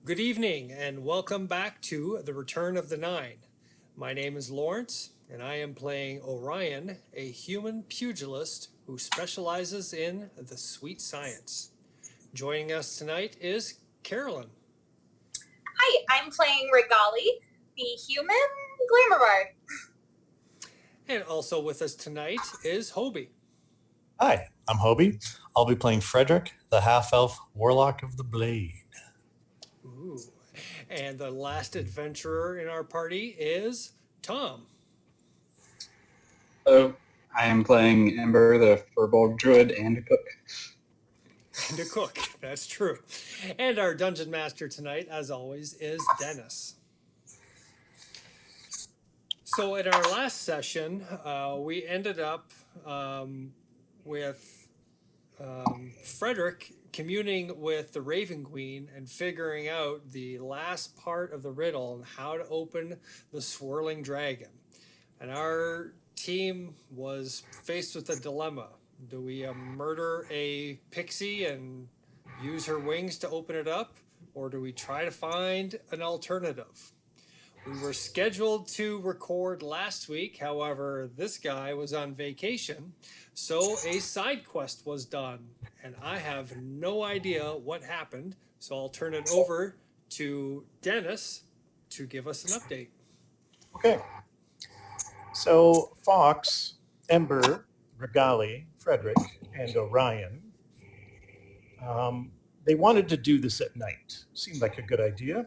Good evening and welcome back to The Return of the Nine. My name is Lawrence and I am playing Orion, a human pugilist who specializes in the sweet science. Joining us tonight is Carolyn. Hi, I'm playing Regali, the human glamour bard. And also with us tonight is Hobie. Hi, I'm Hobie. I'll be playing Frederick, the half-elf warlock of the blade. Ooh. And the last adventurer in our party is Tom. Hello, I am playing Ember, the Furbolg Druid, and a cook. And a cook, that's true. And our dungeon master tonight, as always, is Dennis. So in our last session, we ended up with Frederick communing with the Raven Queen and figuring out the last part of the riddle and how to open the swirling dragon. And our team was faced with a dilemma. Do we murder a pixie and use her wings to open it up? Or do we try to find an alternative? We were scheduled to record last week. However, this guy was on vacation. So a side quest was done. And I have no idea what happened. So I'll turn it over to Dennis to give us an update. Okay. So Fox, Ember, Regali, Frederick, and Orion, they wanted to do this at night. Seemed like a good idea.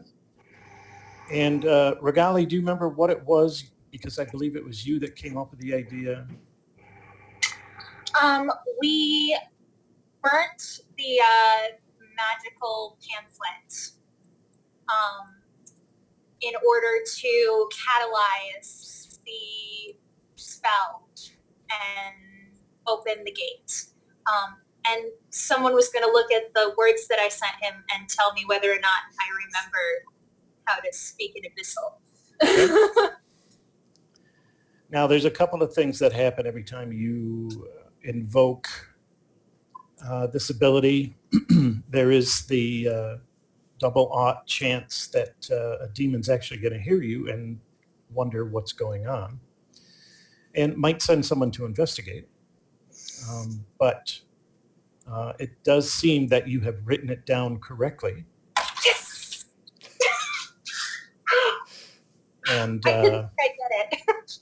And Regali, do you remember what it was? Because I believe it was you that came up with the idea. We burnt the magical pamphlet in order to catalyze the spell and open the gate. And someone was going to look at the words that I sent him and tell me whether or not I remembered how to speak in Abyssal. Now, there's a couple of things that happen every time you invoke this ability. There is the double odd chance that a demon's actually going to hear you and wonder what's going on, and might send someone to investigate. But it does seem that you have written it down correctly. Yes! And I get it.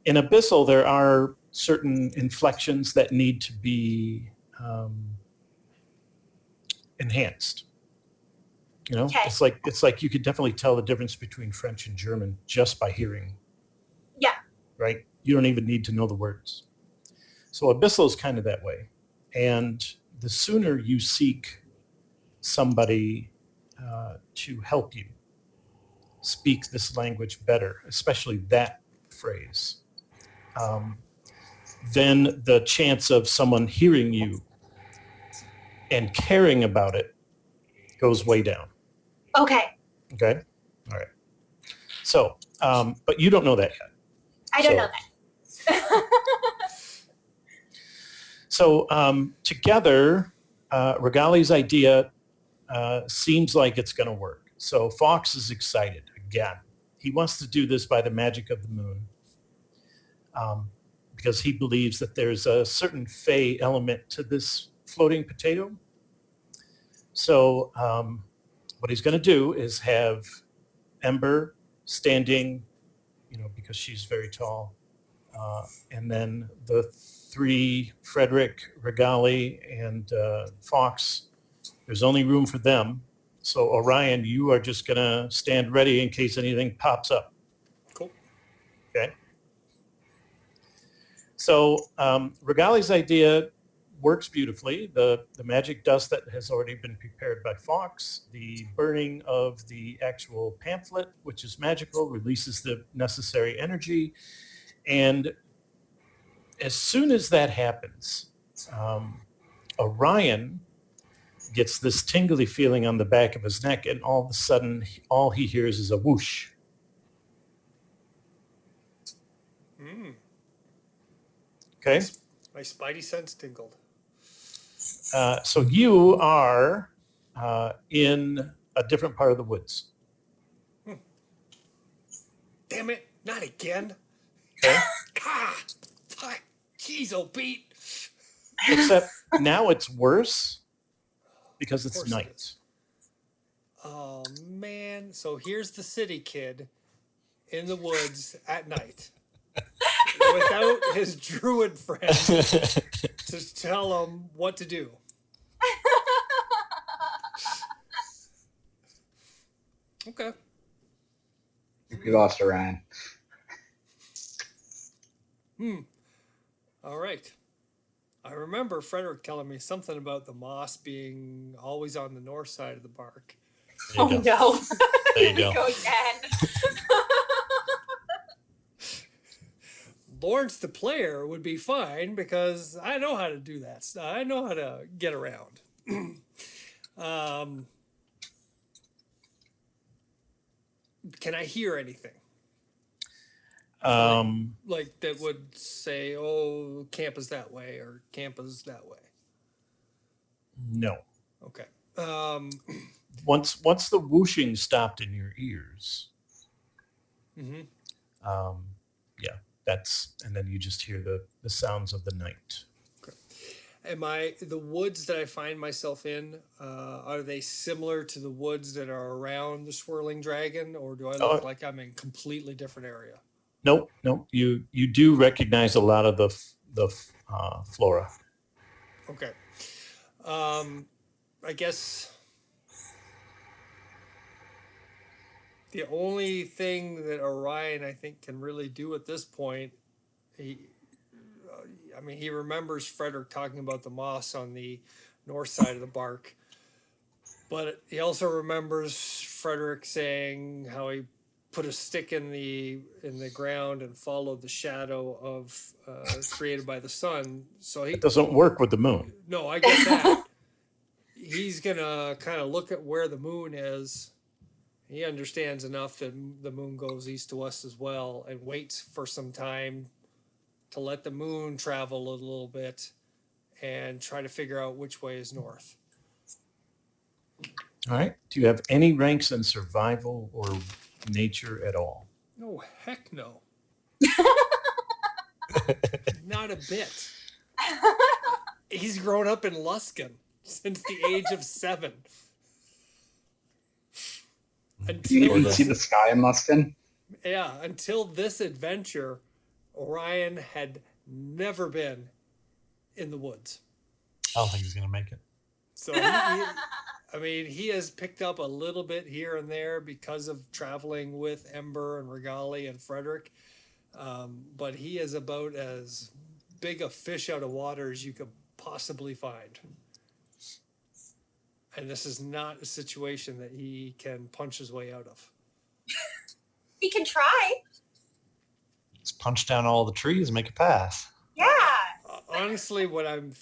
in Abyssal, there are certain inflections that need to be enhanced. You know, Okay. it's like you could definitely tell the difference between French and German just by hearing. Yeah. Right? You don't even need to know the words. So Abyssal is kind of that way. And the sooner you seek somebody to help you speak this language better, especially that phrase, then the chance of someone hearing you and caring about it goes way down. Okay. Okay? All right. So, but you don't know that yet. I don't know that. So together, Regali's idea seems like it's going to work. So Fox is excited again. He wants to do this by the magic of the moon because he believes that there's a certain fey element to this floating potato. So what he's going to do is have Ember standing, you know, because she's very tall, and then the three, Frederick, Regali, and Fox, there's only room for them. So Orion, you are just going to stand ready in case anything pops up. Cool. Okay. So Regali's idea works beautifully. The magic dust that has already been prepared by Fox, the burning of the actual pamphlet, which is magical, releases the necessary energy. And as soon as that happens, Orion gets this tingly feeling on the back of his neck, and all of a sudden, all he hears is a whoosh. Okay? My spidey sense tingled. So you are in a different part of the woods. Damn it! Not again. Okay. Ah, fuck. Jeez, oh Pete. Except now it's worse because Of it's course it night. is. Oh man! So here's the city kid in the woods at night without his druid friend to tell him what to do. Okay. We lost Orion. All right. I remember Frederick telling me something about the moss being always on the north side of the bark. There you go. no. There you Here we go. go again. Lawrence the player would be fine because I know how to do that. I know how to get around. Can I hear anything like that would say, "Oh, camp is that way" or "Camp is that way"? No. Okay. Once the whooshing stopped in your ears, Mm-hmm. yeah, and then you just hear the sounds of the night. The woods that I find myself in, are they similar to the woods that are around the Swirling Dragon, or do I look like I'm in a completely different area? Nope. You do recognize a lot of the flora. Okay. I guess the only thing that Orion, I think, can really do at this point, he remembers Frederick talking about the moss on the north side of the bark, but he also remembers Frederick saying how he put a stick in the ground and followed the shadow of created by the sun. So It doesn't work with the moon. no, I get that. He's gonna kind of look at where the moon is. He understands enough that the moon goes east to west as well, and waits for some time to let the moon travel a little bit and try to figure out which way is north. All right. Do you have any ranks in survival or nature at all? No, heck no. Not a bit. He's grown up in Luskin since the age of 7. You Until didn't see the sky in Luskin? until this adventure, Orion had never been in the woods. I don't think he's gonna make it. So he has picked up a little bit here and there because of traveling with Ember and Regali and Frederick. But he is about as big a fish out of water as you could possibly find. And this is not a situation that he can punch his way out of. He can try. Just punch down all the trees and make a path. Yeah. Honestly, Orion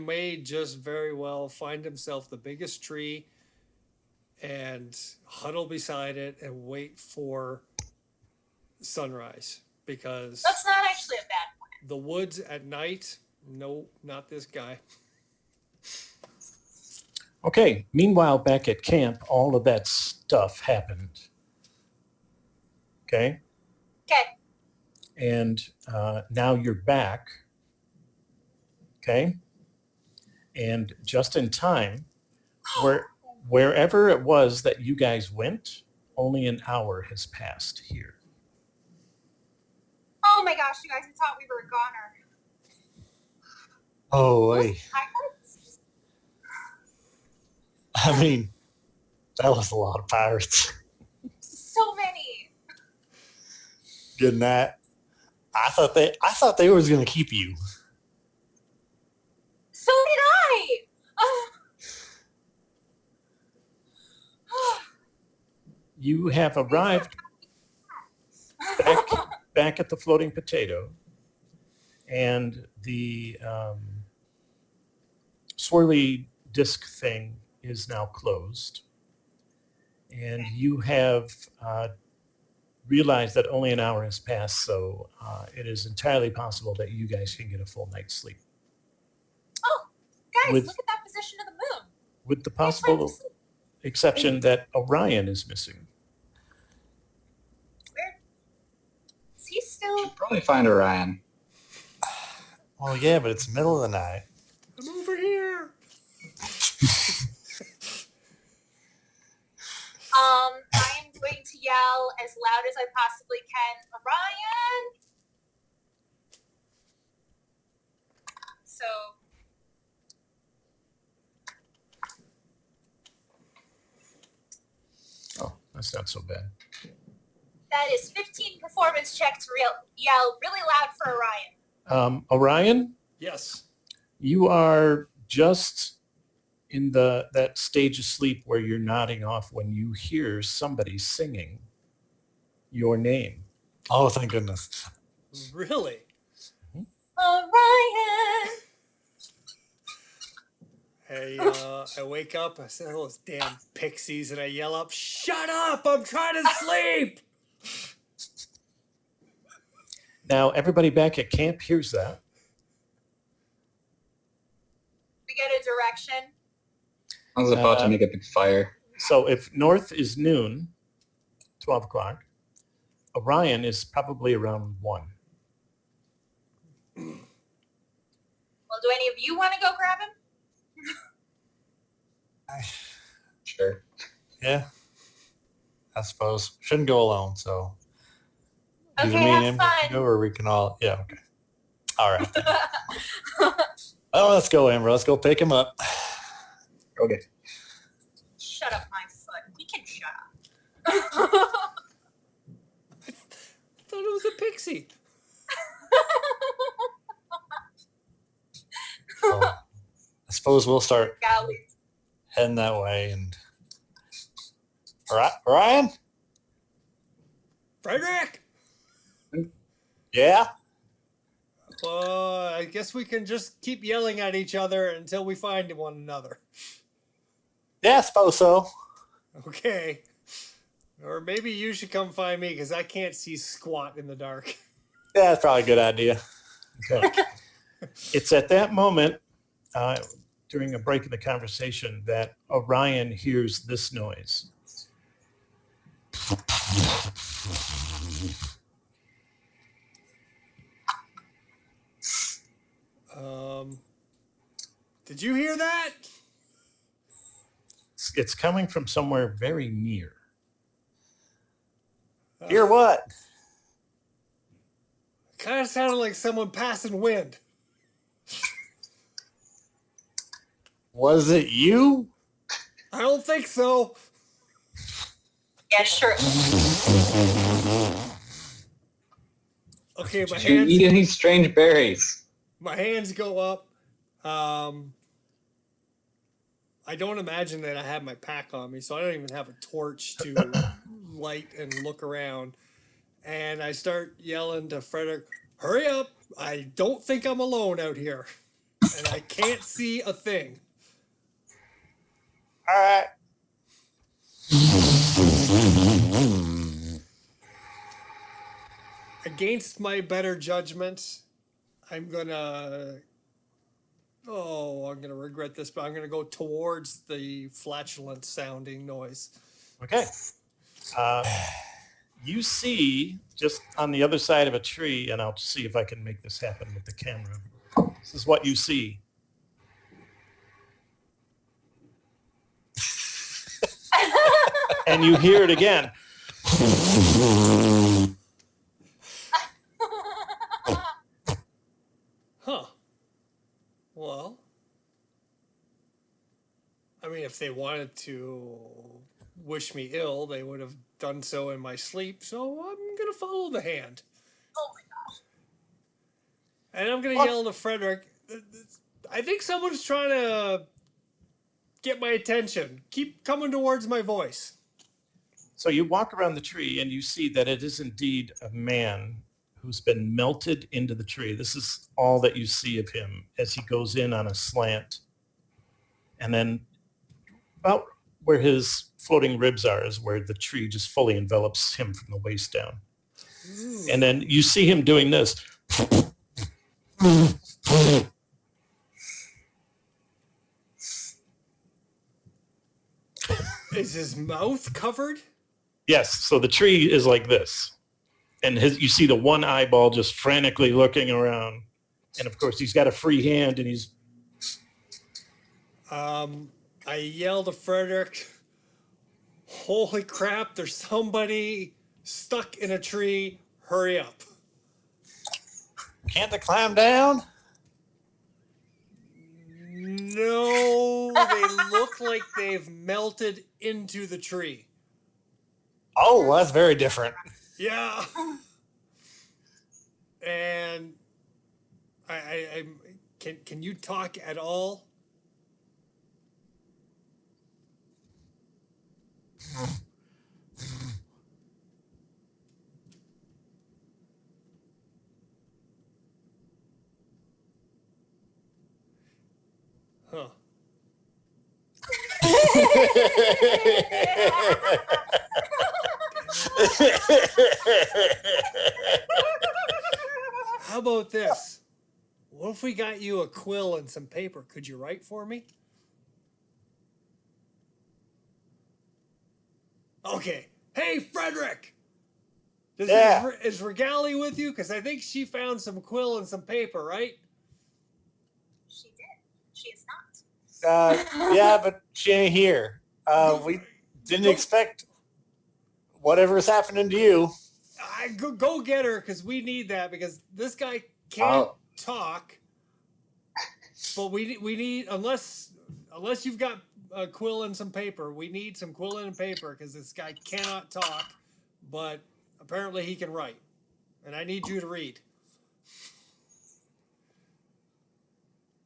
may just very well find himself the biggest tree and huddle beside it and wait for sunrise, because That's not actually a bad plan. the woods at night, no, not this guy. Okay. Meanwhile, back at camp, all of that stuff happened. Okay. Okay. And now you're back. Okay. And just in time, wherever it was that you guys went, only an hour has passed here. Oh my gosh, you guys, I thought we were a goner. Oh, Those wait. pirates? I mean, that was a lot of pirates. So many. Getting that. I thought they was gonna keep you. So did I. You have arrived back at the Floating Potato, and the swirly disc thing is now closed. And you have realized that only an hour has passed, so it is entirely possible that you guys can get a full night's sleep. Oh, guys, With- look at that position of the with the possible exception that Orion is missing. Where is he still? Should probably find Orion. Well, yeah, but it's the middle of the night. I'm over here. I am going to yell as loud as I possibly can, Orion! So, Oh, that's not so bad. that is 15 performance checks to yell really loud for Orion. Orion, Yes. you are just in that stage of sleep where you're nodding off when you hear somebody singing your name. Oh, thank goodness. Really? Orion! I wake up, I say, those damn pixies, and I yell up, shut up, I'm trying to sleep! Now, everybody back at camp hears that. We get a direction. I was about to make a big fire. So if north is noon, 12 o'clock, Orion is probably around 1. Well, do any of you want to go grab him? Sure. Yeah, I suppose. Shouldn't go alone, so. Either Okay, me and have him fun. can go, or we can all, yeah, okay. All right. then. Oh, let's go, Amber. Let's go pick him up. Okay. Shut up, my foot. We can shut up. I thought it was a pixie. So, I suppose we'll start Golly. heading that way. And all right, Ryan? Frederick! Yeah? I guess we can just keep yelling at each other until we find one another. Yeah, I suppose so. Okay. Or maybe you should come find me because I can't see squat in the dark. Yeah, that's probably a good idea. Okay. It's at that moment, during a break in the conversation, that Orion hears this noise. Did you hear that? It's coming from somewhere very near. Hear what? Kind of sounded like someone passing wind. Was it you? I don't think so. Yeah, sure. Okay, Did you eat any strange berries? my hands go up. I don't imagine that I have my pack on me, so I don't even have a torch to light and look around. And I start yelling to Frederick, hurry up! I don't think I'm alone out here. And I can't see a thing. All right. Against my better judgment, I'm gonna regret this, but I'm gonna go towards the flatulent sounding noise. Okay. You see, just on the other side of a tree, and I'll see if I can make this happen with the camera. This is what you see. And you hear it again. Huh. Well, I mean, if they wanted to wish me ill, they would have done so in my sleep, so I'm gonna follow the hand. Oh my gosh. And I'm gonna What? yell to Frederick, I think someone's trying to get my attention. Keep coming towards my voice. So you walk around the tree and you see that it is indeed a man who's been melted into the tree. This is all that you see of him as he goes in on a slant. And then about where his floating ribs are is where the tree just fully envelops him from the waist down. And then you see him doing this. Is his mouth covered? Yes. So the tree is like this. And you see the one eyeball just frantically looking around. And of course, he's got a free hand and he's, I yell to Frederick, holy crap, there's somebody stuck in a tree. Hurry up. Can't they climb down? No, they look like they've melted into the tree. Oh, well, that's very different. Yeah. And I can you talk at all? Huh. How about this? What if we got you a quill and some paper? Could you write for me? Okay. Hey, Frederick! Yeah. Is Regali with you? Because I think she found some quill and some paper, right? She did. She is not. Yeah, but she ain't here. We didn't Go- expect whatever's happening to you. Go get her because we need that because this guy can't I'll- talk. But we need unless you've got a quill and some paper, we need some quill and paper because this guy cannot talk, but apparently he can write, and I need you to read.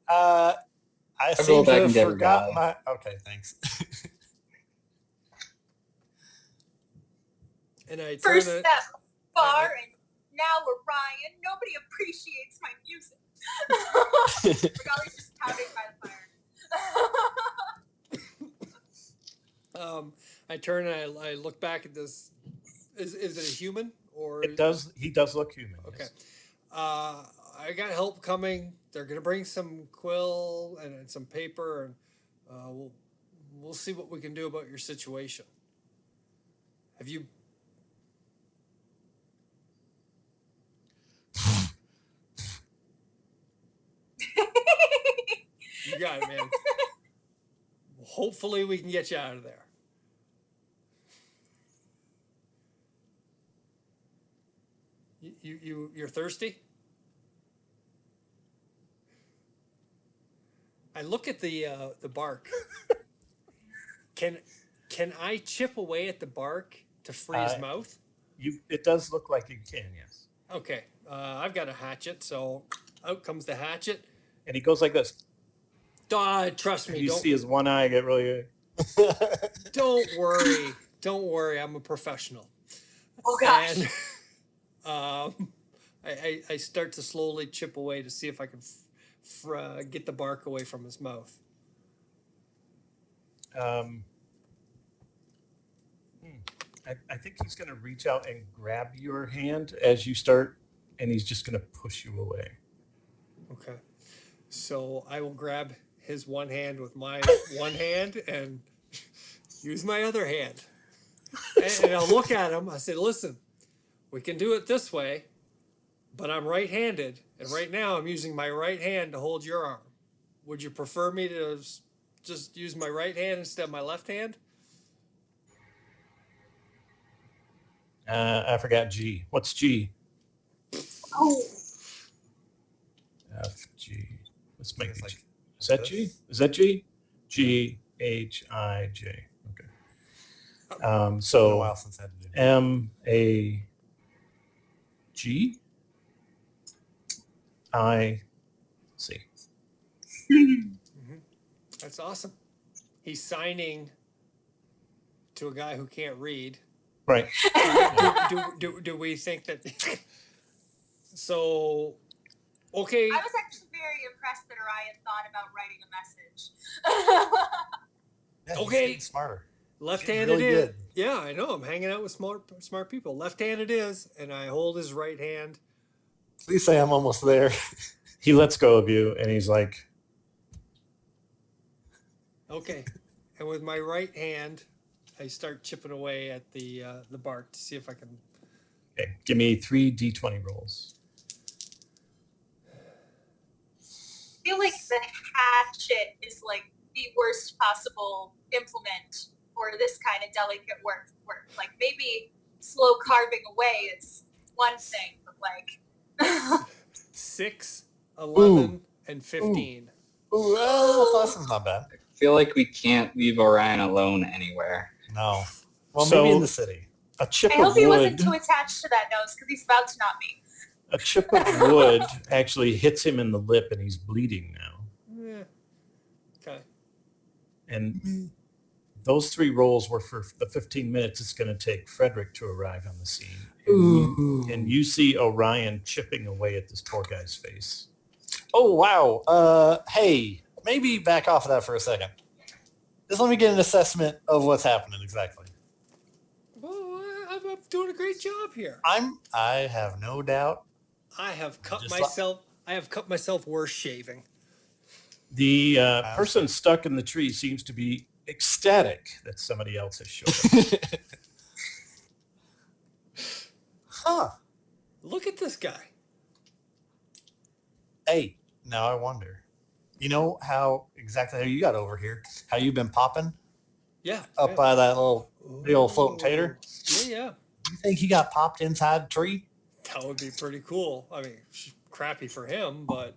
I go seem back to and have get her, forgot guy. my. Okay, thanks. And I turn First it. step, bar, and now Orion. Nobody appreciates my music. Regali's just pounding by the fire. I turn and I look back at this. Is it a human or? he does look human. Okay. Yes. I got help coming. They're gonna bring some quill and some paper, and we'll see what we can do about your situation. Have you? You got it, man. Hopefully, we can get you out of there. You're thirsty? I look at the bark. Can I chip away at the bark to free his mouth? It does look like you can, yes. Okay, I've got a hatchet, so out comes the hatchet. And he goes like this. Trust me, You see his one eye get really. don't worry. I'm a professional. Oh gosh. And I start to slowly chip away to see if I can get the bark away from his mouth. I think he's going to reach out and grab your hand as you start, and he's just going to push you away. Okay. So I will grab his one hand with my one hand and use my other hand. And I'll look at him. I say, listen, we can do it this way, but I'm right-handed. And right now I'm using my right hand to hold your arm. Would you prefer me to just use my right hand instead of my left hand? I forgot G. What's G? Oh. F, G. Let's make It's it like G. Is that G? Is that G? G, H, I, J. Okay. It's been a So while since I had to do. M, A, G, I, C. That's awesome. He's signing to a guy who can't read. Right. Do we think that? So, okay. I was actually very impressed that Orion thought about writing a message. Yeah, he's Okay. getting smarter. Left-handed really is. good. Yeah, I know. I'm hanging out with smart people. Left-handed is, and I hold his right hand. Please say I'm almost there. He lets go of you, and he's like, Okay. And with my right hand, I start chipping away at the bark to see if I can. Okay, give me 3 d20 rolls. I feel like the hatchet is like the worst possible implement for this kind of delicate work. Like maybe slow carving away is one thing, but like 6, 11, and 15. Ooh, well, that's not bad. I feel like we can't leave Orion alone anywhere. No. Well, So- maybe in the city. A chip I of hope he wasn't wood. too attached to that nose because he's about to not be. A chip of wood actually hits him in the lip, and he's bleeding now. Yeah. Okay. And those 3 rolls were for the 15 minutes it's going to take Frederick to arrive on the scene. And you see Orion chipping away at this poor guy's face. Oh, wow. Hey, maybe back off of that for a second. Just let me get an assessment of what's happening exactly. Well, I'm doing a great job here. I have no doubt. I have cut Just myself. I have cut myself worse shaving. The person stuck in the tree seems to be ecstatic that somebody else has showed up. Huh. Look at this guy. Hey, now I wonder. You know how you got over here? How you been popping Yeah. up yeah. by that little big old floating tater? Yeah. You think he got popped inside a tree? That would be pretty cool. I mean, crappy for him, but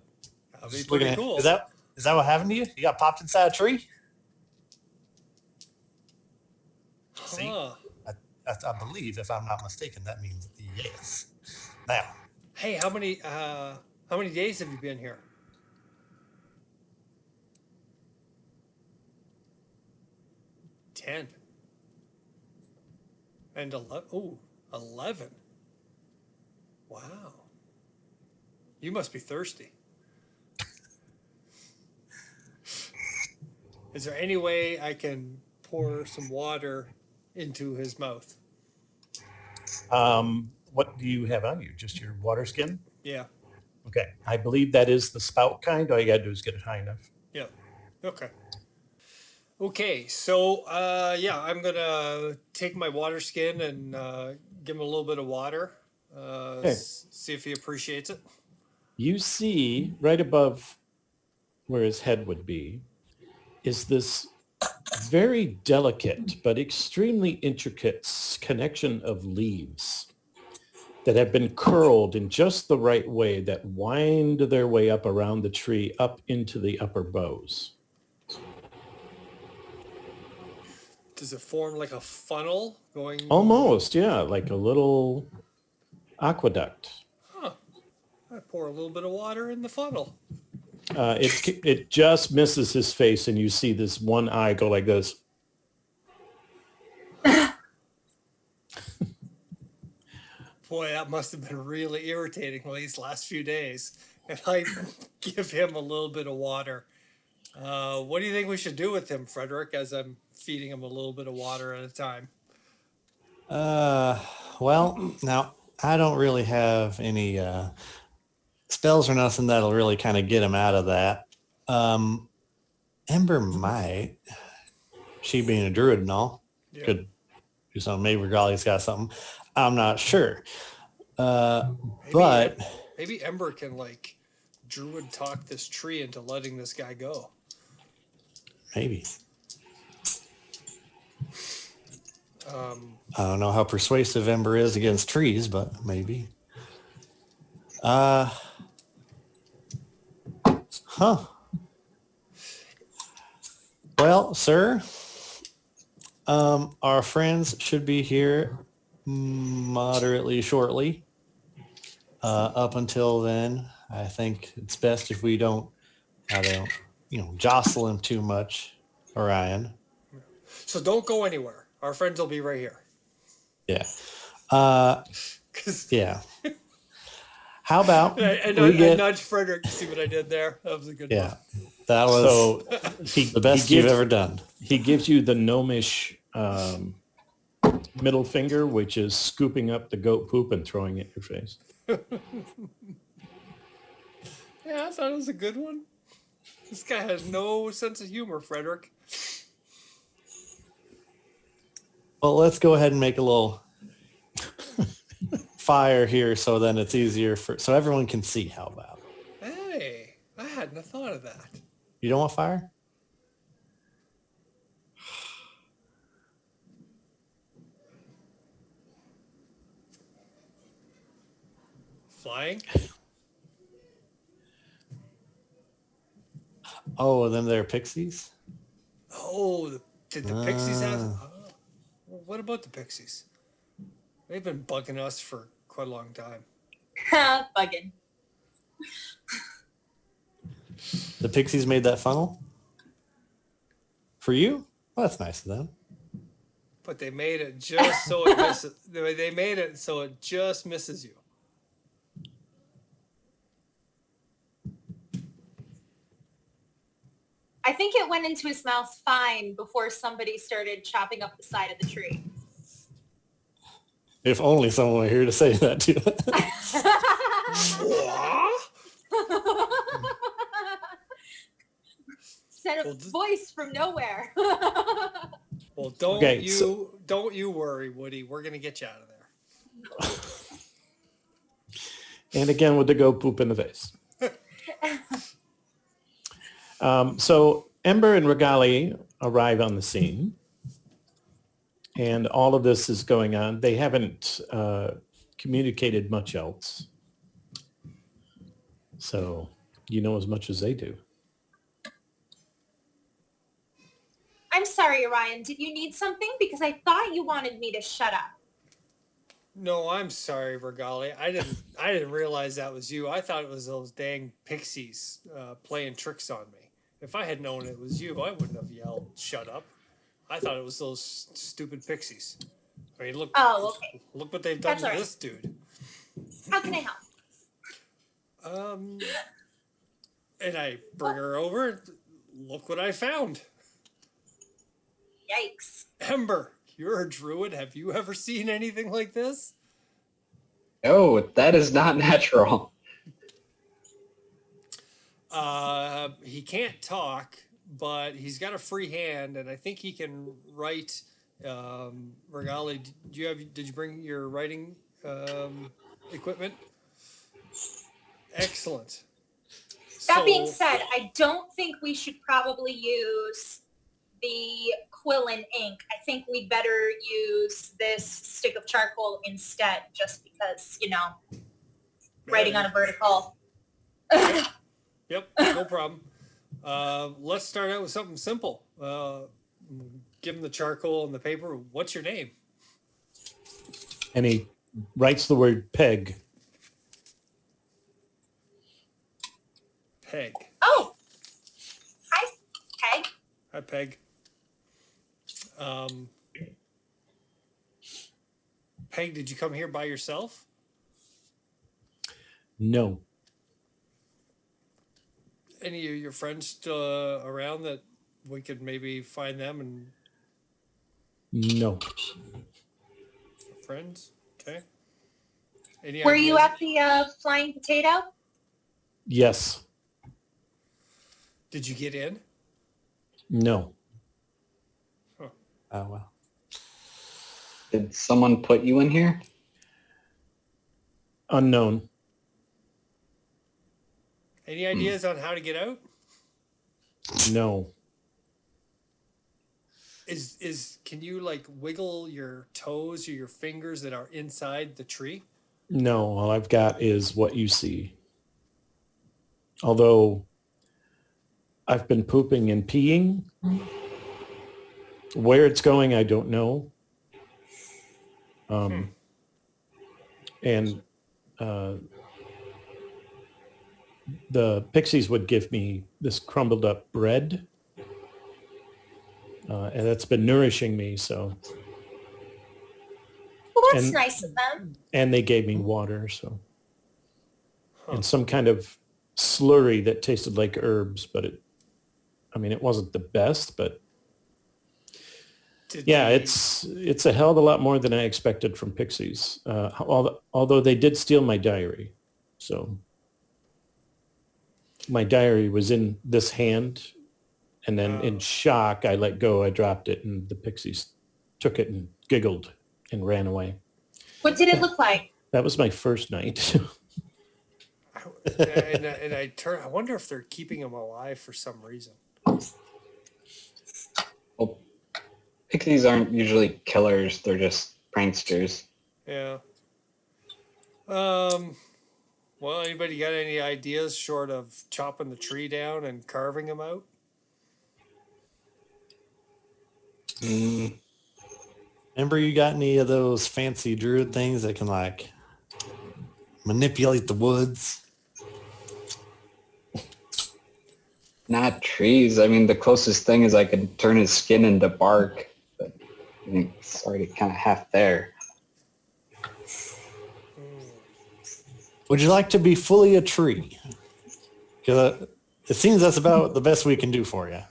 that would be Just looking pretty at- cool. Is that what happened to you? You got popped inside a tree? See? Huh. I believe, if I'm not mistaken, that means yes. Now, Hey, how many days have you been here? 10. And 11. Oh, 11. Wow. You must be thirsty. Is there any way I can pour some water into his mouth? What do you have on you? Just your water skin? Yeah. Okay. I believe that is the spout kind. All you got to do is get it high enough. Yeah. Okay. Okay. So, yeah, I'm going to take my water skin and give him a little bit of water. See if he appreciates it. You see right above where his head would be is this very delicate but extremely intricate connection of leaves that have been curled in just the right way that wind their way up around the tree up into the upper boughs. Does it form like a funnel going? Almost, yeah, like a little aqueduct. Huh. I pour a little bit of water in the funnel. It just misses his face, and you see this one eye go like this. Boy, that must have been really irritating these last few days. And I give him a little bit of water. What do you think we should do with him, Frederick, as I'm feeding him a little bit of water at a time? well, now I don't really have any spells or nothing that'll really kind of get him out of that. Ember might, she being a druid and all, Yeah. could do something. Maybe Regalia's got something. I'm not sure. But Maybe Ember can like druid talk this tree into letting this guy go. maybe. Um, I don't know how persuasive Ember is against trees, but maybe. Well, sir, our friends should be here moderately shortly. Up until then, I think it's best if we don't jostle him too much, Orion. so don't go anywhere. Our friends will be right here. Yeah. 'Cause Yeah. How about I we get? nudged Frederick to see what I did there. That was a good Yeah, one. that was So the best you've ever done. He gives you the gnomish middle finger, which is scooping up the goat poop and throwing it in your face. Yeah, I thought it was a good one. This guy has no sense of humor, Frederick. Well, let's go ahead and make a little fire here so then it's easier so everyone can see. How about? Hey, I hadn't have thought of that. You don't want fire? Flying? Oh, then they're pixies? Oh, did the Pixies have? Ah. Well, what about the Pixies? They've been bugging us for quite a long time. Bugging. The pixies made that funnel? For you? Well, that's nice of them. But they made it just so it misses. They made it so it just misses you. I think it went into his mouth fine before somebody started chopping up the side of the tree. If only someone were here to say that to you. Said a Well, voice from nowhere. Well, don't Okay, you worry, Woody. We're gonna get you out of there. And again with the go poop in the face. So Ember and Regali arrive on the scene, and all of this is going on. They haven't communicated much else, so you know as much as they do. I'm sorry, Orion. Did you need something? Because I thought you wanted me to shut up. No, I'm sorry, Regali. I didn't realize that was you. I thought it was those dang Pixies playing tricks on me. If I had known it was you, I wouldn't have yelled, "Shut up!" I thought it was those stupid Pixies. I mean, look. Oh, okay. Look what they've done That's to all right. this dude. How can I help? And I bring her over. Look what I found. Yikes. Ember, you're a druid. Have you ever seen anything like this? Oh, that is not natural. He can't talk, but he's got a free hand, and I think he can write. Regali, did you bring your writing equipment? Excellent. That being said, I don't think we should probably use the quill and ink. I think we'd better use this stick of charcoal instead, just because, writing on a vertical. Yep, no problem. Let's start out with something simple. Give him the charcoal and the paper. What's your name? And he writes the word peg. Peg. Oh, hi, Peg. Hi, Peg. Peg, did you come here by yourself? No. Any of your friends still around that we could maybe find them and No. friends? Okay. Any Were you ideas? at the Flying Potato? Yes. Did you get in? No. Oh, well. Did someone put you in here? Unknown. Any ideas on how to get out? No. Can you like wiggle your toes or your fingers that are inside the tree? No. All I've got is what you see. Although I've been pooping and peeing. Where it's going, I don't know. And the pixies would give me this crumbled up bread. And it's been nourishing me, so. Well, that's And- nice of them. And they gave me water, so. Huh. And some kind of slurry that tasted like herbs, but it wasn't the best, but yeah, it's a hell of a lot more than I expected from pixies. Although they did steal my diary, so my diary was in this hand, and then in shock I let go. I dropped it, and the pixies took it and giggled and ran away. What did it look like? That was my first night. I wonder if they're keeping him alive for some reason. Well, pixies aren't usually killers. They're just pranksters. Yeah. Well, anybody got any ideas short of chopping the tree down and carving him out? Mm, Remember, you got any of those fancy druid things that can like manipulate the woods? not trees. I mean, the closest thing is I could turn his skin into bark, but I think it's already kind of half there. Would you like to be fully a tree? Because it seems that's about the best we can do for you.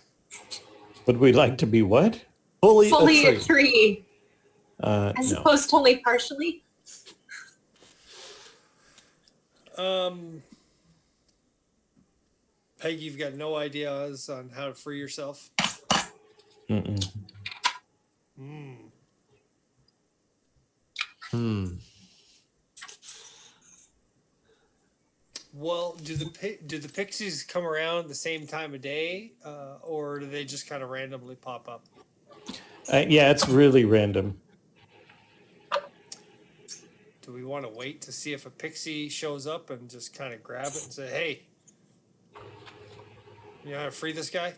Would we like to be what? Fully Fully a a tree. tree, as No. opposed to only partially. Peg, you've got no ideas on how to free yourself? Mm-mm. Well, do the pixies come around the same time of day, or do they just kind of randomly pop up? Yeah, it's really random. Do we want to wait to see if a pixie shows up and just kind of grab it and say, "Hey, you know how to free this guy?"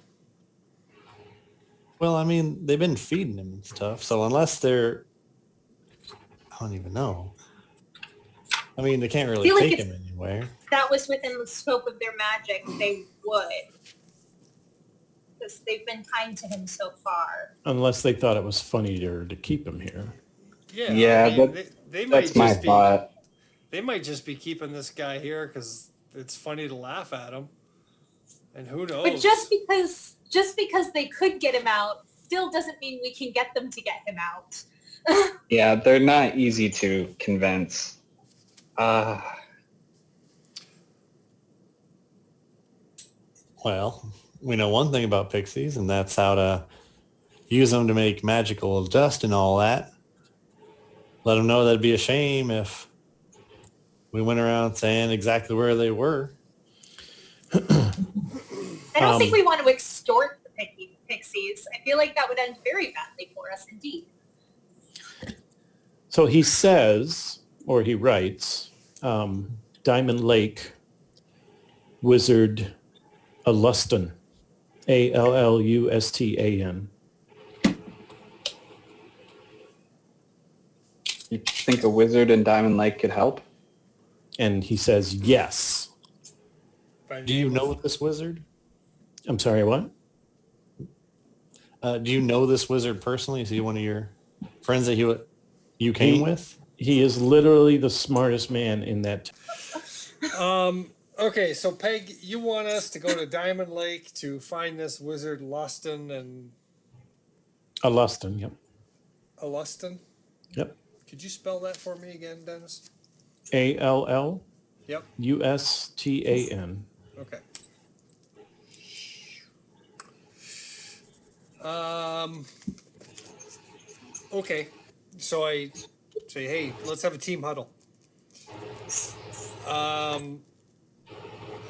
Well, I mean, they've been feeding him and stuff, so unless they're, I don't even know. I mean, they can't really Feel like take it's- him anywhere. That was within the scope of their magic. They would, because they've been kind to him so far. Unless they thought it was funnier to keep him here. Yeah, Yeah, I mean, that- they might That's my just be thought. they might just be keeping this guy here because it's funny to laugh at him, and who knows? But just because they could get him out, still doesn't mean we can get them to get him out. Yeah, they're not easy to convince. Well, we know one thing about pixies, and that's how to use them to make magical dust and all that. Let them know that'd be a shame if we went around saying exactly where they were. I don't think we want to extort the pixies. I feel like that would end very badly for us indeed. So he says, or he writes, Diamond Lake Wizard Allustan, Allustan. You think a wizard in Diamond Lake could help? And he says, yes. By Do you name know of- this wizard? I'm sorry, what? Do you know this wizard personally? Is he one of your friends that you came with? He is literally the smartest man in that. Okay, so Peg, you want us to go to Diamond Lake to find this wizard Luston and Allustan, yep. Alluston? Yep. Could you spell that for me again, Dennis? Allustan. Yep. Okay. Okay. So I say, hey, let's have a team huddle. I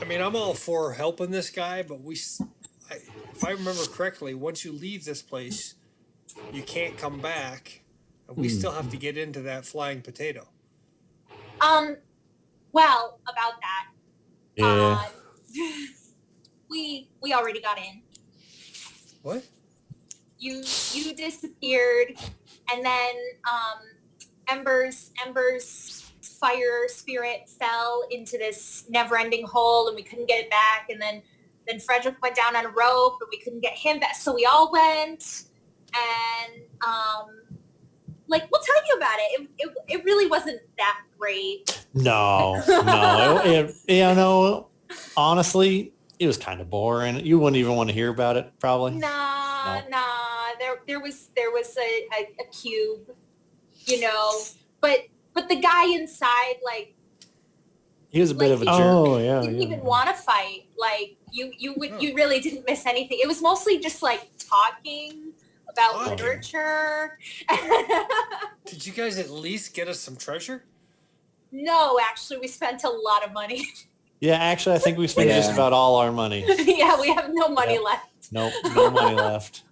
mean, I'm all for helping this guy, but if I remember correctly, once you leave this place, you can't come back, and we still have to get into that flying potato. Well, about that, Yeah. we already got in. What? You disappeared, and then Ember's fire spirit fell into this never-ending hole, and we couldn't get it back. And then Frederick went down on a rope, and we couldn't get him back. So we all went, and we'll tell you about it. It really wasn't that great. No. Honestly, it was kind of boring. You wouldn't even want to hear about it, probably. Nah. There was a cube, but the guy inside, He was a bit of a jerk. Oh, yeah. didn't yeah. even want to fight. You really didn't miss anything. It was mostly just talking about Okay. literature. Did you guys at least get us some treasure? No, actually, we spent a lot of money. Yeah, actually, I think we spent just Yeah. about all our money. Yeah, we have no money Yep. left. Nope, no money left.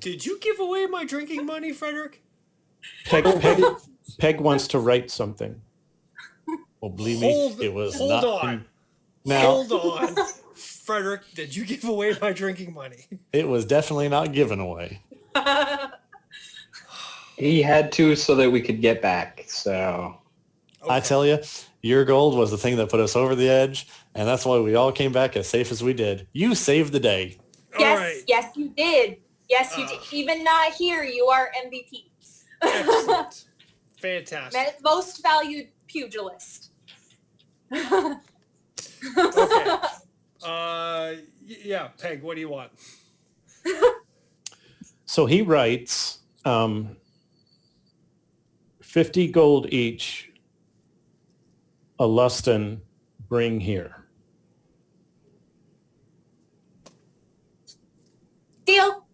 Did you give away my drinking money, Frederick? Peg wants to write something. Well, believe me, it was hold not. on. Now, Hold on. Frederick, did you give away my drinking money? it was definitely not given away. He had to so that we could get back. So I tell you, your gold was the thing that put us over the edge, and that's why we all came back as safe as we did. You saved the day. All Yes, right. yes, you did. Yes, you did. Ugh. Even not here, you are MVP. Excellent. Fantastic. Most valued pugilist. Okay. Yeah, Peg, what do you want? So he writes 50 gold each, a Lustin bring here. Deal.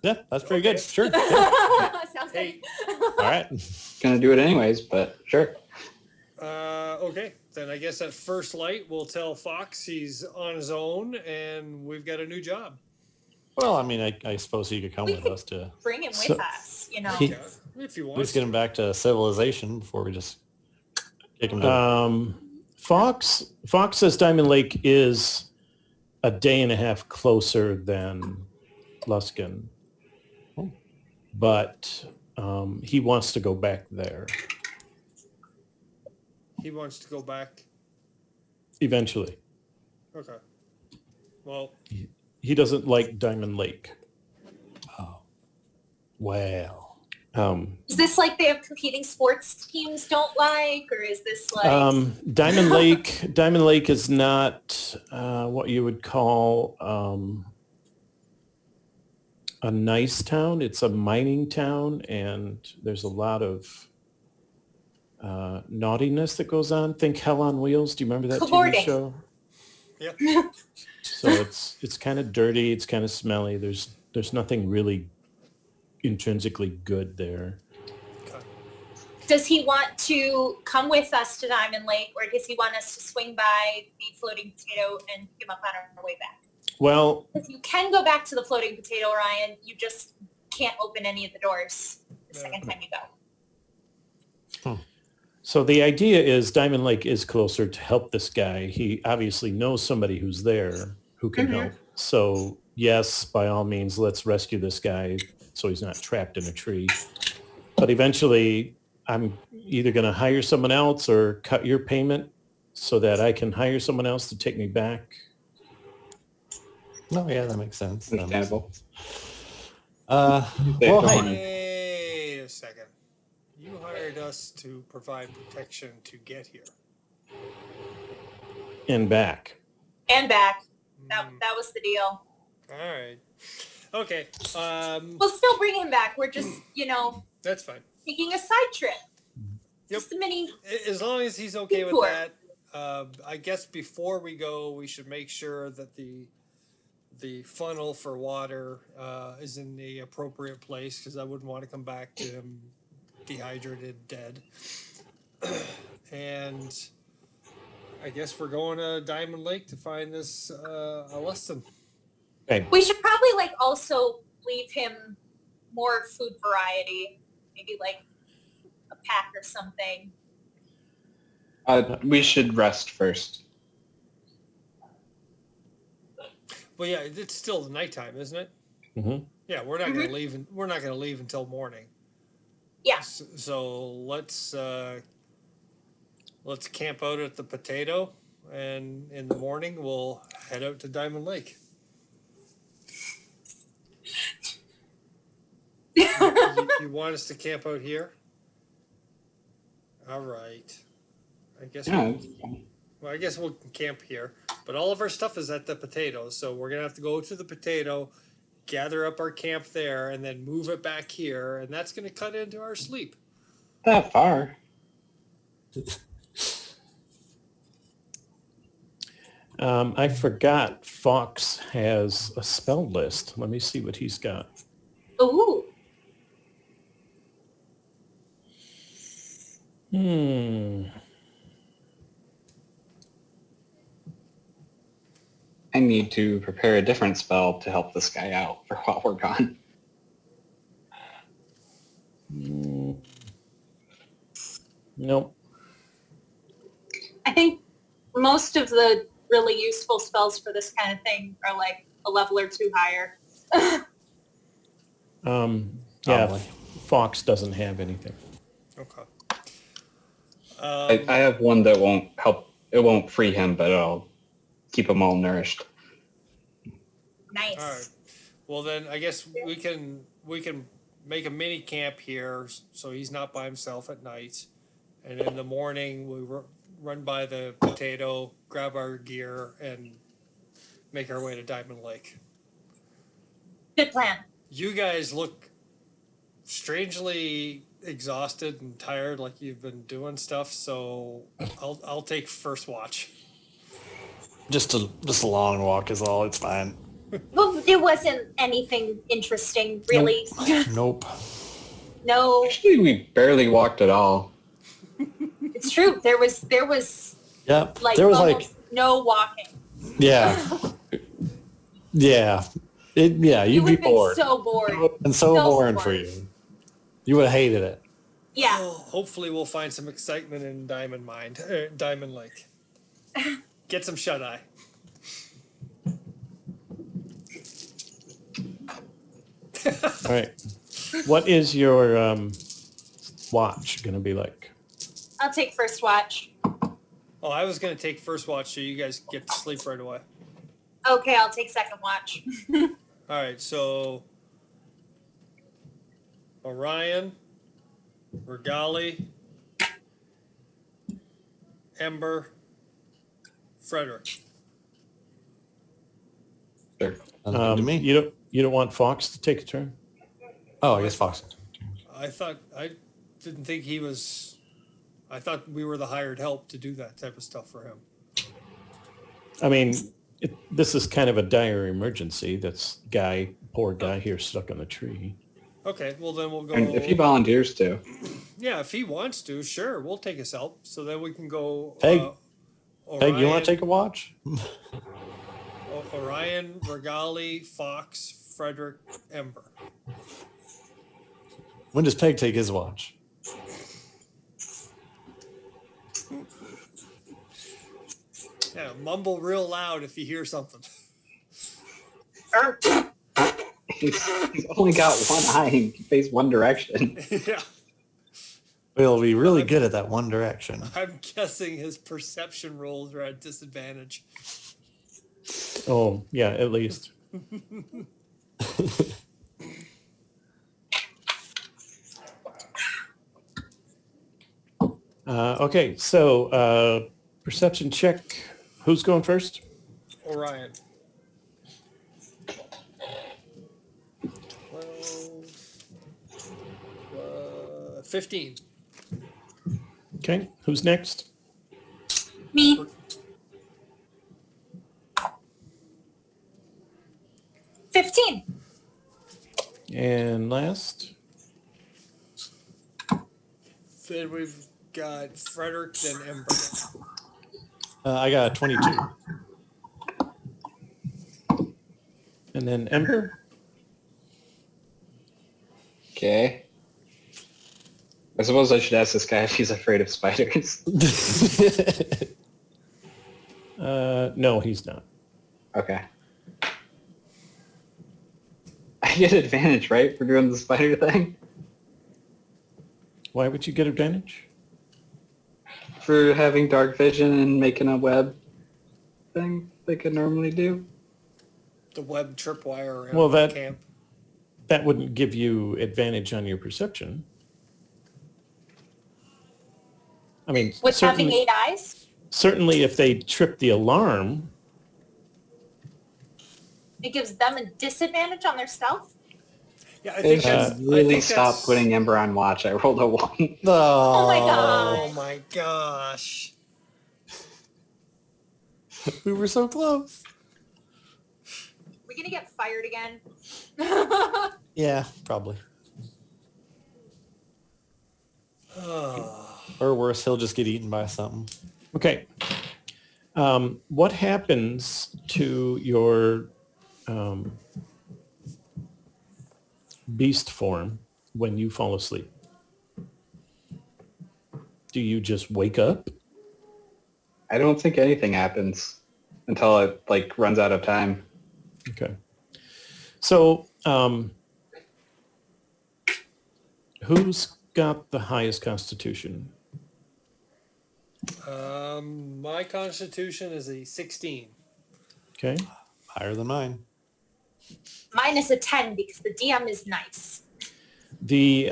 Yeah, that's pretty good. Sure. Yeah. Sounds Hey. good. All right. gonna do it anyways, but sure. Okay, then I guess at first light we'll tell Fox he's on his own and we've got a new job. Well, I mean, I suppose he could come We with could- us to Bring him So- with us, you know. He- Yeah, if you want. let's get him back to civilization before we just kick him to. Fox says Diamond Lake is a day and a half closer than Luskin, but he wants to go back there He wants to go back. eventually. Okay. Well, He doesn't like Diamond Lake. Oh, well. Is this like they have competing sports teams don't like, or is this like Diamond Lake is not what you would call a nice town. It's a mining town, and there's a lot of naughtiness that goes on. Think Hell on Wheels. Do you remember that TV Cavorting. show? yeah. So it's kind of dirty. It's kind of smelly. There's nothing really intrinsically good there. does he want to come with us to Diamond Lake, or does he want us to swing by the floating potato and pick him up on our way back? Well, If you can go back to the floating potato, Ryan, you just can't open any of the doors the second time you go. so the idea is Diamond Lake is closer to help this guy. He obviously knows somebody who's there who can help. So yes, by all means, let's rescue this guy so he's not trapped in a tree. But eventually, I'm either going to hire someone else or cut your payment so that I can hire someone else to take me back. No, yeah, that makes sense. That makes Understandable. sense. They Well, don't hey, Wait a second. You hired us to provide protection to get here. And back. And back. That Hmm, was the deal. all right. Okay. We'll still bring him back. We're just, That's fine. taking a side trip. Yep. Just a mini. As long as he's okay with Detour. that, I guess before we go, we should make sure that the funnel for water is in the appropriate place, because I wouldn't want to come back to him dehydrated, dead. And I guess we're going to Diamond Lake to find this Alustin. Okay. We should probably also leave him more food variety. Maybe a pack or something. We should rest first. Well, yeah, it's still the nighttime, isn't it? hmm Yeah, we're not gonna leave. We're not gonna leave until morning. Yeah. So let's camp out at the potato, and in the morning we'll head out to Diamond Lake. You want us to camp out here? All right. I guess. Yeah, Well, I guess we'll camp here. But all of our stuff is at the potato, so we're gonna have to go to the potato, gather up our camp there, and then move it back here, and that's gonna cut into our sleep. that far. I forgot Fox has a spell list. Let me see what he's got. Ooh. I need to prepare a different spell to help this guy out for while we're gone. Nope. I think most of the really useful spells for this kind of thing are like a level or two higher. Yeah, Probably. Fox doesn't have anything. Okay. I have one that won't help. It won't free him, but it'll keep him all nourished. Nice. All right. Well, then I guess we can make a mini camp here, so he's not by himself at night, and in the morning we run by the potato, grab our gear, and make our way to Diamond Lake. Good plan. You guys look strangely exhausted and tired, like you've been doing stuff. So I'll take first watch. Just a long walk is all. It's fine. Well, it wasn't anything interesting, really. Nope. No, Actually, we barely walked at all. it's true. There was Yep. like There was almost no walking. yeah. Yeah. You You'd would be have been bored. so bored. And so so boring for bored. you. You would have hated it. Yeah. Well, hopefully we'll find some excitement in Diamond Lake. Get some shut eye. All right. What is your watch going to be like? I'll take first watch. Oh, I was gonna take first watch, so you guys get to sleep right away. Okay, I'll take second watch. All right, so Orion, Regali, Ember, Frederick. Sure. Sounds good to me. You don't want Fox to take a turn? Oh, I guess Fox. I didn't think he was. I thought we were the hired help to do that type of stuff for him. I mean, this is kind of a dire emergency. That's poor guy here stuck on the tree. Okay, well then we'll go. And if he volunteers to, Yeah, if he wants to, sure, we'll take his help. So then we can go. Peg, Orion, Peg, you want to take a watch? Orion, Regali, Fox, Frederick, Ember. When does Peg take his watch? Yeah, mumble real loud if you hear something. he's only got one eye and can face one direction. Yeah, We'll be really good at that one direction. I'm guessing his perception rolls are at disadvantage. Oh, yeah, at least. Okay, so perception check. Who's going first? Orion. 12, 15. Okay, who's next? Me. $15. And last? Then we've got Frederick, then Ember. I got a 22. And then Ember? Okay. I suppose I should ask this guy if he's afraid of spiders. No, he's not. Okay. I get advantage, right, for doing the spider thing? Why would you get advantage? For having dark vision and making a web thing they could normally do? The web tripwire around Well, the that- camp. That wouldn't give you advantage on your perception. I mean, With having 8 eyes, certainly if they trip the alarm, it gives them a disadvantage on their stealth. Yeah, I They think that's should really I think stop that's- putting Ember on watch. I rolled a 1. Oh my god. Oh my gosh. We were so close. We gonna get fired again? Yeah, probably. Oh, Or worse, he'll just get eaten by something. Okay. What happens to your beast form when you fall asleep? Do you just wake up? I don't think anything happens until it like runs out of time. Okay. So who's got the highest constitution? my constitution is a 16. Okay. Higher than mine. Mine is a 10 because the DM is nice. The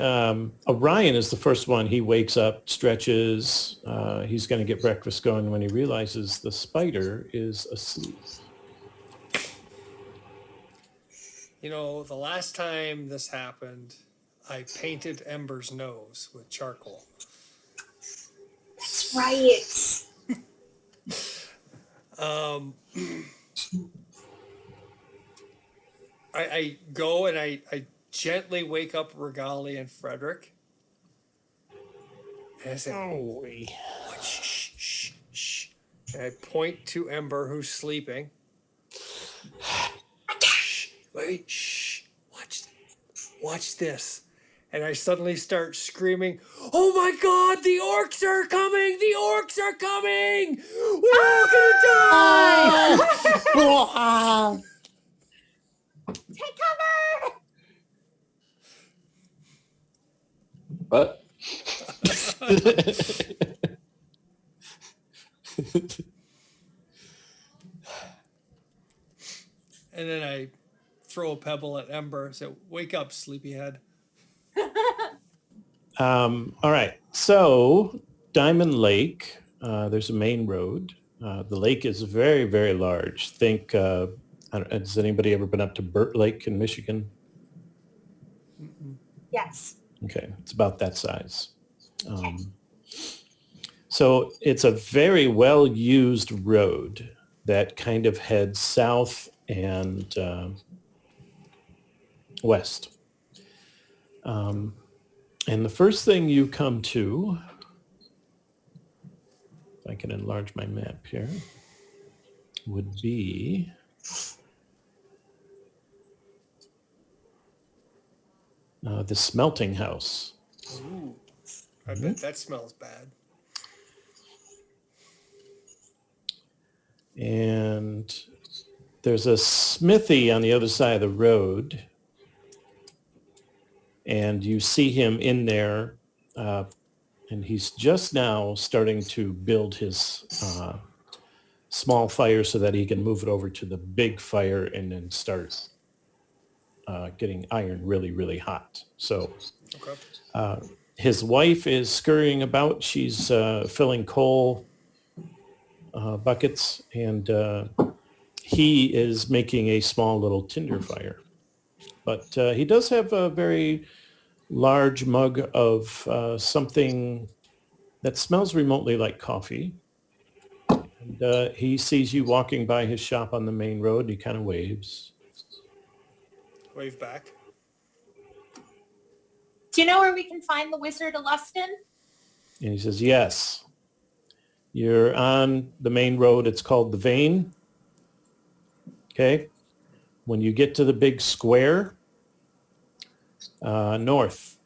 Orion is the first one. He wakes up, stretches. He's going to get breakfast going when he realizes the spider is asleep. You know, the last time this happened, I painted Ember's nose with charcoal. That's right. I go and I gently wake up Regali and Frederick. And I say, Oh, "What? Shh, shh, shh." And I point to Ember, who's sleeping. Shh, wait, shh. Watch this. And I suddenly start screaming, "Oh my God, the orcs are coming! The orcs are coming! We're all gonna die!" Take cover! But And then I throw a pebble at Ember, say, "Wake up, sleepyhead." All right. So Diamond Lake, there's a main road. The lake is very, very large. Think, has anybody ever been up to Burt Lake in Michigan? Yes. Okay. It's about that size. So it's a very well-used road that kind of heads south and west. And the first thing you come to, if I can enlarge my map here, would be the smelting house. Ooh, I bet that smells bad. And there's a smithy on the other side of the road. And you see him in there, and he's just now starting to build his small fire so that he can move it over to the big fire and then start getting iron really, really hot. So Okay. his wife is scurrying about. She's filling coal buckets, and he is making a small little tinder fire. But he does have a very large mug of something that smells remotely like coffee. And he sees you walking by his shop on the main road. He kind of waves. Wave back. Do you know where we can find the Wizard of Lustin? And he says, yes, you're on the main road. It's called the Vein. Okay. When you get to the big square, north,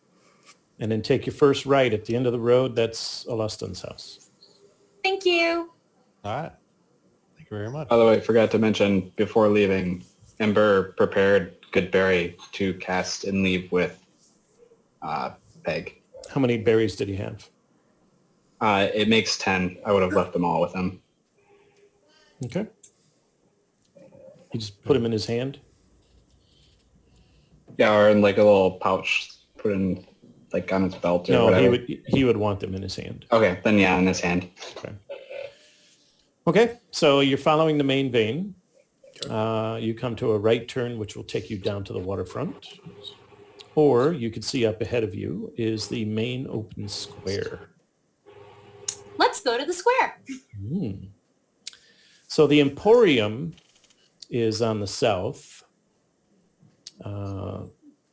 and then take your first right at the end of the road, that's Alustin's house. Thank you. All right. Thank you very much. by the way, I forgot to mention before leaving, Ember prepared Goodberry to cast and leave with Peg. How many berries did he have? It makes 10. I would have left them all with him. Okay. He just put them in his hand. Yeah, or in like a little pouch, put in like on his belt or No, whatever. he would want them in his hand. Okay, then yeah, in his hand. Okay. Okay, so you're following the main vein. You come to a right turn, which will take you down to the waterfront. Or you can see up ahead of you is the main open square. Let's go to the square. So the Emporium is on the south.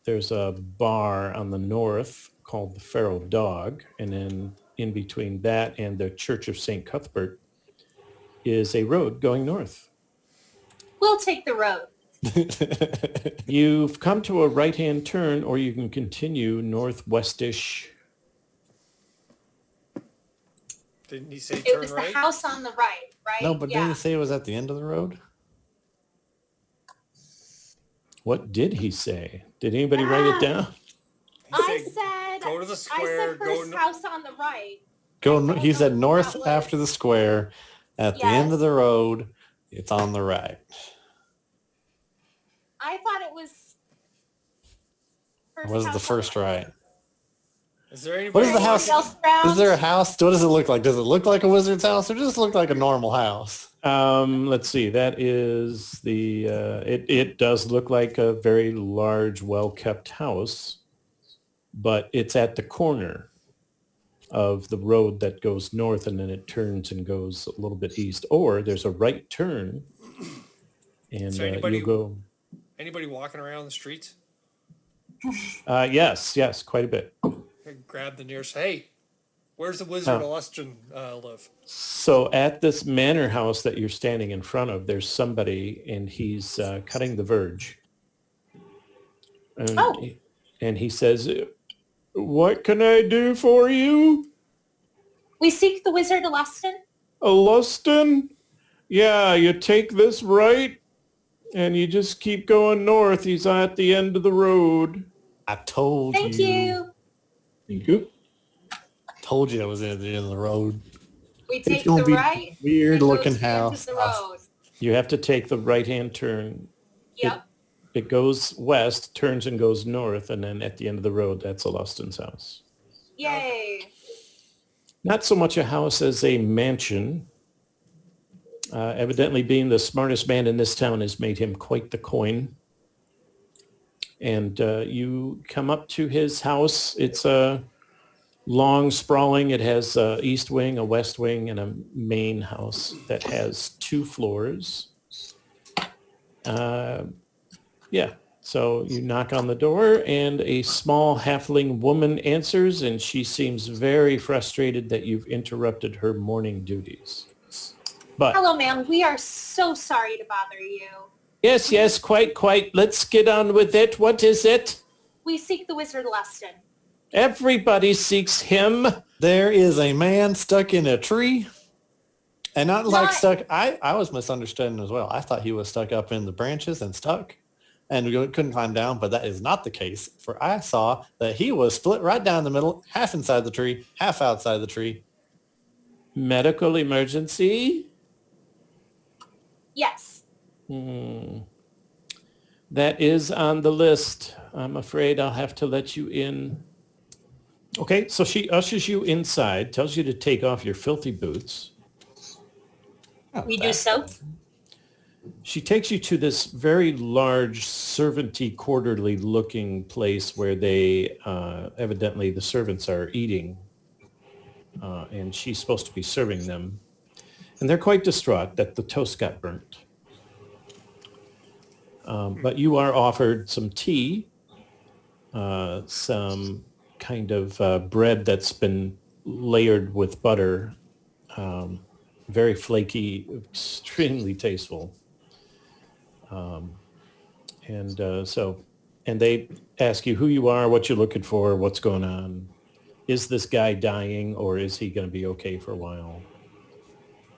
there's a bar on the north called the Pharaoh Dog, and then in between that and the Church of St. Cuthbert is a road going north. We'll take the road. You've come to a right-hand turn, or you can continue northwestish. Didn't he say It turn was right? the house on the right, right? No, but yeah. didn't he say it was at the end of the road? What did he say? Did anybody write it down? He I said, said, go to the I square. said Go. first house on the right. Go. I don't He know said what north that was. after the square. At the end of Yes. the road, it's on the right. I thought it was What is the house first on right? Is there anybody? What is the Anybody house? else around? Is there a house? What does it look like? Does it look like a wizard's house or does it look like a normal house? Let's see. That is the. It does look like a very large, well-kept house, but it's at the corner of the road that goes north, and then it turns and goes a little bit east. Or there's a right turn, and So anybody- you'll go. Anybody walking around the streets? Yes, quite a bit. Grab the nearest. Hey, where's the Wizard Oh. of Luston live? So at this manor house that you're standing in front of, there's somebody, and he's cutting the verge. And, Oh. and he says, "What can I do for you, We seek the Wizard of Luston. Luston? Yeah, you take this right, and you just keep going north. He's at the end of the road." I told Thank you. you. Thank you. Told you it was at the end of the road. We It's take gonna the be right. Weird and go looking to the end of house. the road. You have to take the right-hand turn. Yep. It goes west, turns and goes north, and then at the end of the road, that's a Luston's house. Yay. Not so much a house as a mansion. Evidently, being the smartest man in this town has made him quite the coin. And you come up to his house. It's a long, sprawling. It has a east wing, a west wing, and a main house that has 2 floors. Yeah. So you knock on the door, and a small halfling woman answers, and she seems very frustrated that you've interrupted her morning duties. But Hello, ma'am. We are so sorry to bother you. yes, quite. Let's get on with it. What is it? We seek the Wizard of Luston. Everybody seeks him. There is a man stuck in a tree. And not like Not- stuck. I was misunderstanding as well. I thought he was stuck up in the branches and stuck. And we couldn't climb down, but that is not the case. For I saw that he was split right down the middle, half inside the tree, half outside the tree. Medical emergency? Yes. That is on the list. I'm afraid I'll have to let you in. Okay, so she ushers you inside, tells you to take off your filthy boots. We do so. She takes you to this very large servanty quarterly looking place where they evidently the servants are eating, and she's supposed to be serving them, and they're quite distraught that the toast got burnt. But you are offered some tea, some kind of bread that's been layered with butter, very flaky, extremely tasteful. And they ask you who you are, what you're looking for, what's going on. Is this guy dying, or is he going to be okay for a while?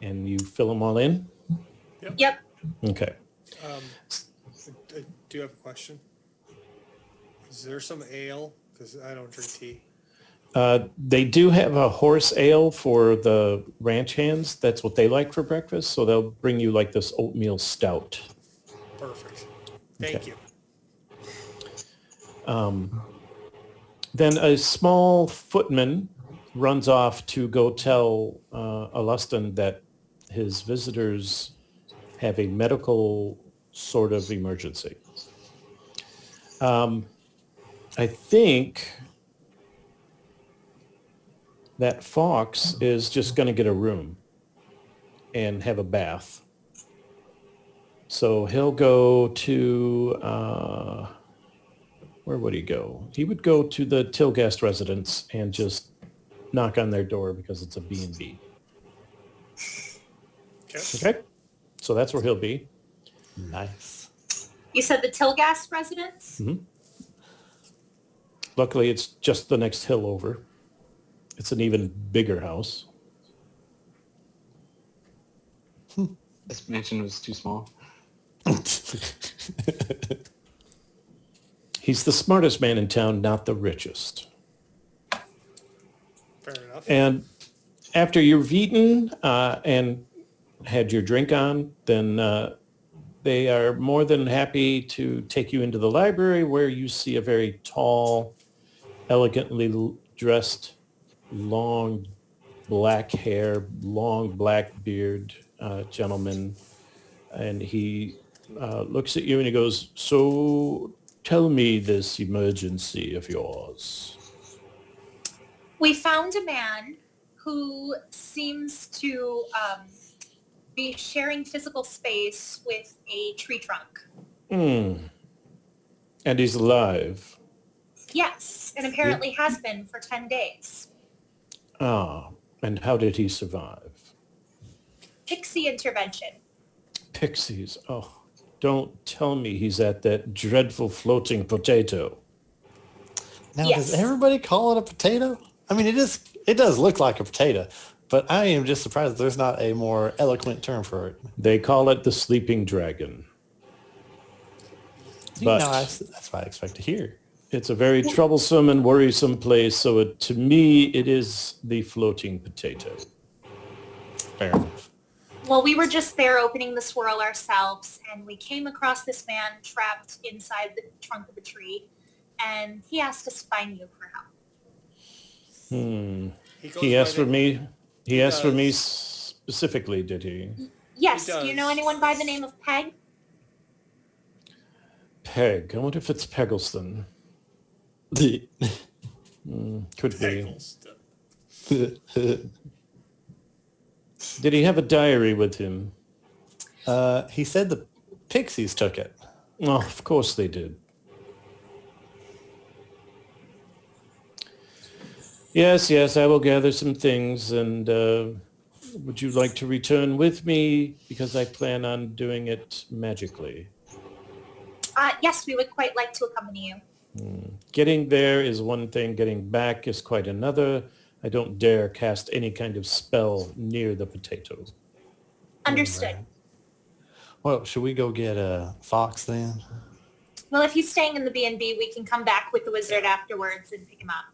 And you fill them all in? Yep. Okay. I do have a question. Is there some ale? Because I don't drink tea. They do have a horse ale for the ranch hands. That's what they like for breakfast. So they'll bring you like this oatmeal stout. Perfect. Thank you. Then a small footman runs off to go tell Alustan that his visitors have a medical sort of emergency. I think that Fox is just going to get a room and have a bath. So he'll go to, where would he go? He would go to the Tilgast residence and just knock on their door because it's a B&B. Okay. Okay? So that's where he'll be. Nice. You said the Tilgast residence? Luckily, it's just the next hill over. It's an even bigger house. This mansion was too small. He's the smartest man in town, not the richest. Fair enough. And after you've eaten and had your drink on, then they are more than happy to take you into the library where you see a very tall, elegantly dressed, long black hair, long black beard gentleman. And he looks at you and he goes, "So tell me this emergency of yours." We found a man who seems to be sharing physical space with a tree trunk. And he's alive. Yes, and apparently has been for 10 days. Ah, and how did he survive? Pixie intervention. Pixies. Oh, don't tell me he's at that dreadful floating potato. Now, Yes. does everybody call it a potato? I mean, it does look like a potato, but I am just surprised there's not a more eloquent term for it. They call it the sleeping dragon. But That's what I expect to hear. it's a very troublesome and worrisome place, so to me, it is the floating potato. Fair enough. Well, we were just there opening the swirl ourselves, and we came across this man trapped inside the trunk of a tree, and he asked us to find you for help. goes He by asked for the- me. He asked for me does. specifically, did he? Yes, He do you know does. anyone by the name of Peg? Peg. I wonder if it's Peggleston. Could be. Eggleston. Did he have a diary with him? He said the Pixies took it. Oh, of course they did. Yes, I will gather some things, and would you like to return with me? Because I plan on doing it magically. Yes, we would quite like to accompany you. Getting there is one thing, getting back is quite another. I don't dare cast any kind of spell near the potato. Understood. Well, should we go get a fox then? Well, if he's staying in the B&B, we can come back with the wizard afterwards and pick him up.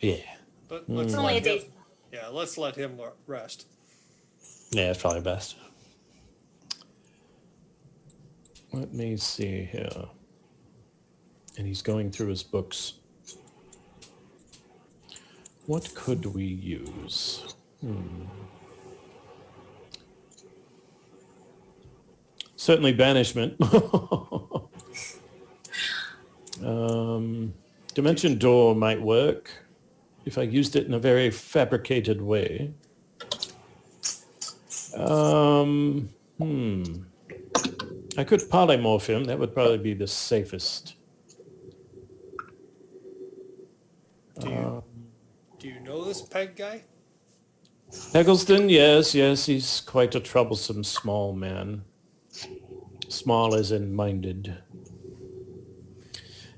Yeah. Let's It's only a let day. him, yeah, let's let him rest. Yeah, it's probably best. Let me see here. And he's going through his books. What could we use? Certainly banishment. Dimension door might work if I used it in a very fabricated way. I could polymorph him. That would probably be the safest. Do you know this Peg guy? Eggleston, yes, he's quite a troublesome small man. Small as in minded.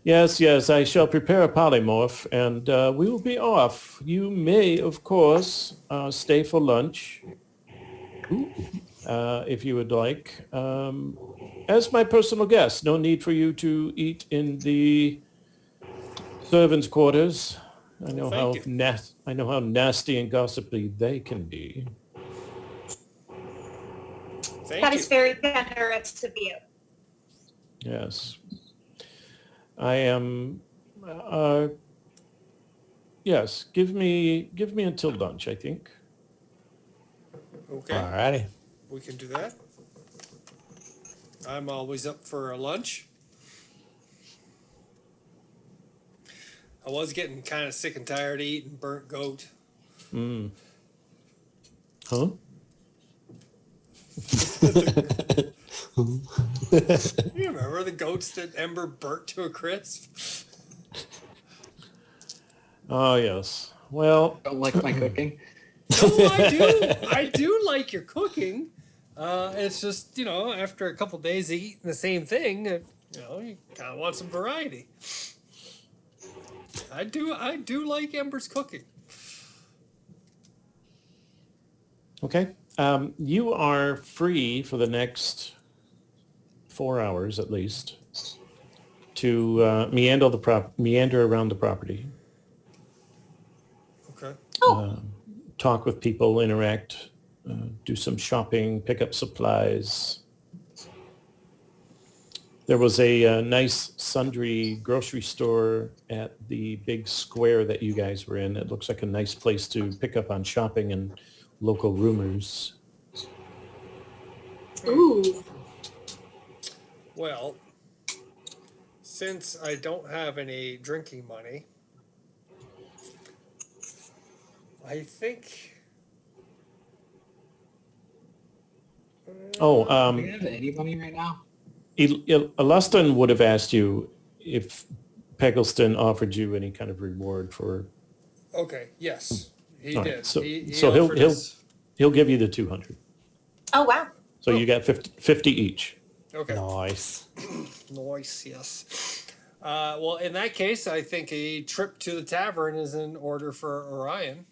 Yes, I shall prepare a polymorph, and we will be off. You may, of course, stay for lunch, if you would like. As my personal guest, no need for you to eat in the servants' quarters. I know Thank you. I know how nasty and gossipy they can be. Thank That you. is very generous of you. Yes. I am, yes, give me until lunch, I think. Okay, Alrighty. we can do that. I'm always up for a lunch. I was getting kind of sick and tired of eating burnt goat. Huh? You remember the goats that Ember burnt to a crisp? Oh, yes. Well, Don't like my cooking. No, I do. I do like your cooking. It's just, after a couple days of eating the same thing, you kind of want some variety. I do like Ember's cooking. okay. You are free for the next 4 hours at least to meander around the property, Okay. talk with people, interact, do some shopping, pick up supplies. There was a nice sundry grocery store at the big square that you guys were in. It looks like a nice place to pick up on shopping and local rumors. Ooh. Well, since I don't have any drinking money, I think. Oh, Do you have any money right now? Alustin would have asked you if Peggleston offered you any kind of reward for. Okay. Yes, he All right, did. so- he so he'll- offered he'll- us- He'll give you the 200. Oh, wow. So you got 50 each. Okay. Nice. Nice. Yes. Well, in that case, I think a trip to the tavern is in order for Orion.